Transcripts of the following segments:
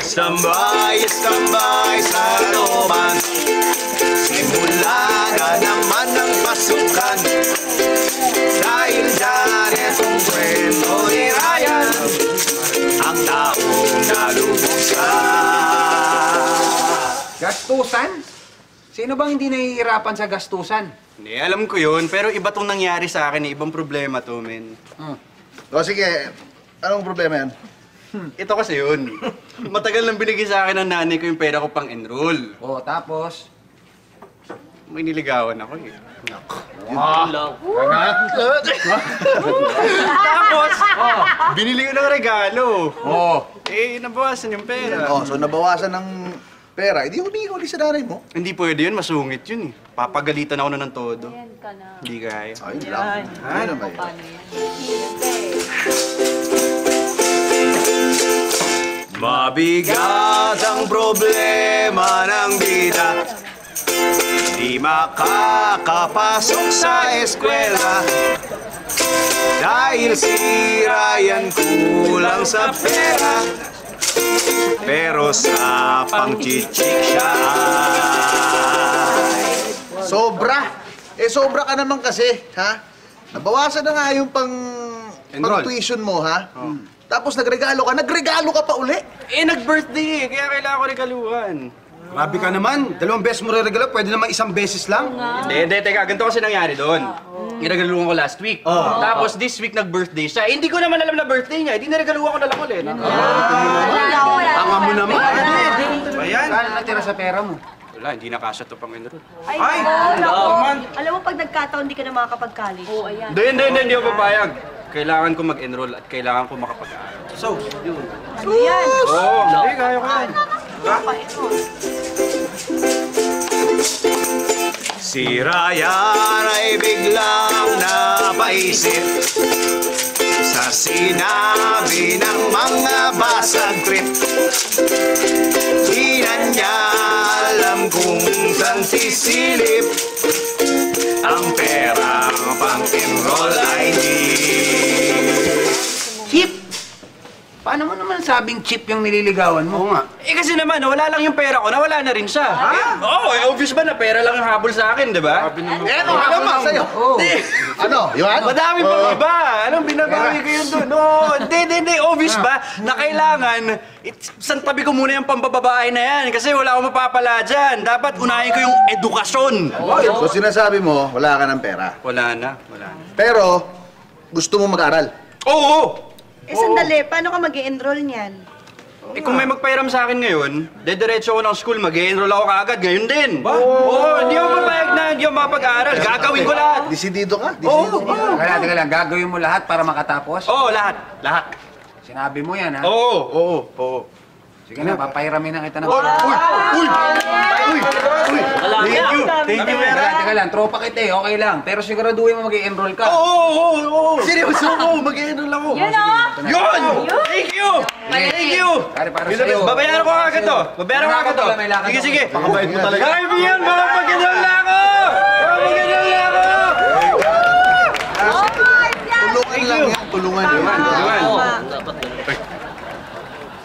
Standby, standby sa looban. Simula na naman ang pasukan. Dahil dyan itong kwento ni Ryan, ang taong nalubog sa gastusan? Sino bang hindi nahihirapan sa gastusan? Hindi, alam ko yun, pero iba tong nangyari sa akin, ibang problema to, men. O sige, anong problema yan? Ito kasi yun. Matagal nang binigay sa akin ng nanay ko yung pera ko pang enroll. O, tapos? May niligawan ako eh. Tapos, binili ko ng regalo. Eh, nabawasan yung pera. So nabawasan ng pera, hindi humingi ulit sa nanay mo. Hindi pwede yun, masungit yun eh. Papagalitan ako na ng todo. Hindi kaya. Ayun lang. Ano ba yun? mabigat ang problema ng bida. Di makakapasok sa eskwela dahil si Ryan kulang sa pera. Pero sa pang-chichik siya ay sobra! Sobra ka naman kasi, ha? Nabawasan na nga yung pang-tuition mo, ha? Tapos nagregalo ka pa uli? Nag-birthday eh, kaya kailangan ko regaluhan. Grabe ka naman. 2 beses mo re-regalo, pwede naman 1 beses lang. Hindi, teka, ganito kasi nangyari doon. Niregaluhan ko last week. Tapos this week nag-birthday siya. Hindi ko naman alam na birthday niya. Hindi niregaluhan ko na lang ulit. Tanga mo naman. Ayan. Kano natira sa pera mo? Wala, hindi nakasya to pang enroll. Ay, alam mo, pag nagkataon, hindi ka na makakapag-college. Oo, ayan. Hindi ako papayag. Kailangan ko mag-enroll at kailangan ko makapag-aaral. So, yun. Ano yan? Hindi, kaya ko yan. si Ryan ay biglang napaisip sa sinabi ng mga basag trip. Di na niya alam kung saan sisilip ang perang pang-enroll ID. Chip! Paano mo naman sabing chip yung nililigawan mo? Oo nga. Kasi naman, nawala lang yung pera ko, nawala na rin siya. Obvious ba na pera lang ang habol sa akin, di ba? Ano habol sa'yo? Ano? Yun? Madami pang iba. Anong binabawi ko yun doon? Hindi. Obvious ba na kailangan, santabi ko muna yung pambababae na yan kasi wala akong mapapala dyan. Dapat unahin ko yung edukasyon. So sinasabi mo, wala ka ng pera. Wala na. Pero, gusto mo mag-aral. Oo! Sandali, paano ka mag-i-enroll niyan? Kung may magpairam sa akin ngayon, dediretso ako ng school, mag-e-enroll ako kaagad ngayon din. Hindi ako mapayag na hindi ako mapag-aaral. Gagawin ko lahat. Disidido ka? Teka lang, gagawin mo lahat para makatapos? Lahat. Sinabi mo yan, ha? Oo. Sige na, papairamin na kita ng Thank you, Teka lang, tropa kita eh, okay lang. Pero siguraduhin mo mag-i-enroll ka. Oo. Seryoso ko, mag-e-enroll ako. Yun o! Yun! Thank you! Pare, para sa'yo. Babayaran ko agad to. May lakad to. Sige. Pakabait mo talaga. Kaibigan, mag-enroll na ako! Tulungan lang yan. Tulungan.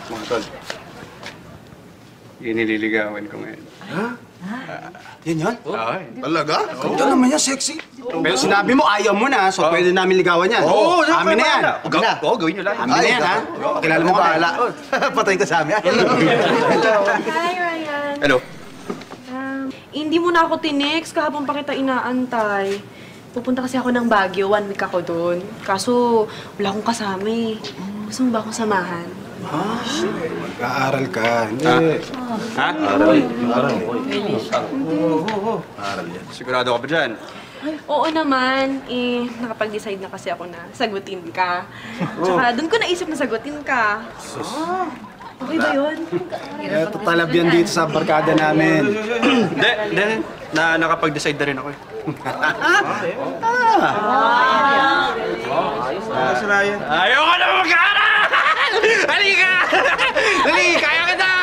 Mga tol, yun nililigawan ko ngayon. Yan yan? Talaga? Ito naman yan, sexy. Pero sinabi mo, ayaw mo na, so pwede namin ligawan yan. Amin na yan. Oo, gawin nyo lang. Amin na yan, ha? Kilala mo Bahala. Patayin ka sa amin. Hi, Ryan. Hello? Hindi mo na ako tinext kahapon pa kita inaantay. Pupunta kasi ako ng Baguio, 1 week ako doon. Kaso, wala akong kasama eh. Gusto mo ba akong samahan? Mag-aaral ka. Hindi. Ha? Aral yan. Sigurado ka ba dyan? Oo naman. Nakapag-decide na kasi ako na sagutin ka. Tsaka doon ko naisip na sagutin ka. Okay ba yun? Ito talab yan dito sa barkada namin. Hindi. Nakapag-decide na rin ako eh. Ayoko na mag-aaral! Halika! Dali, kaya kita!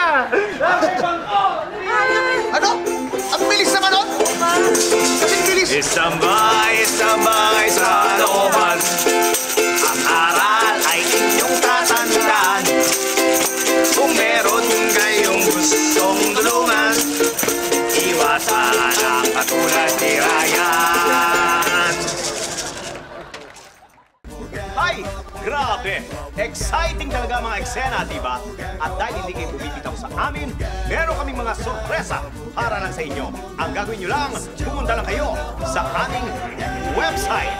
Ano? Ang bilis naman nun? Kasing bilis. Istambay sa looban. Ang aral ay inyong tatandaan. Kung meron bira yan. Ay, grabe! Exciting talaga mga eksena, di ba? At dahil hindi kayo bumibitaw sa amin, meron kaming mga sorpresa para lang sa inyo. Ang gagawin nyo lang, pumunta lang kayo sa aming website.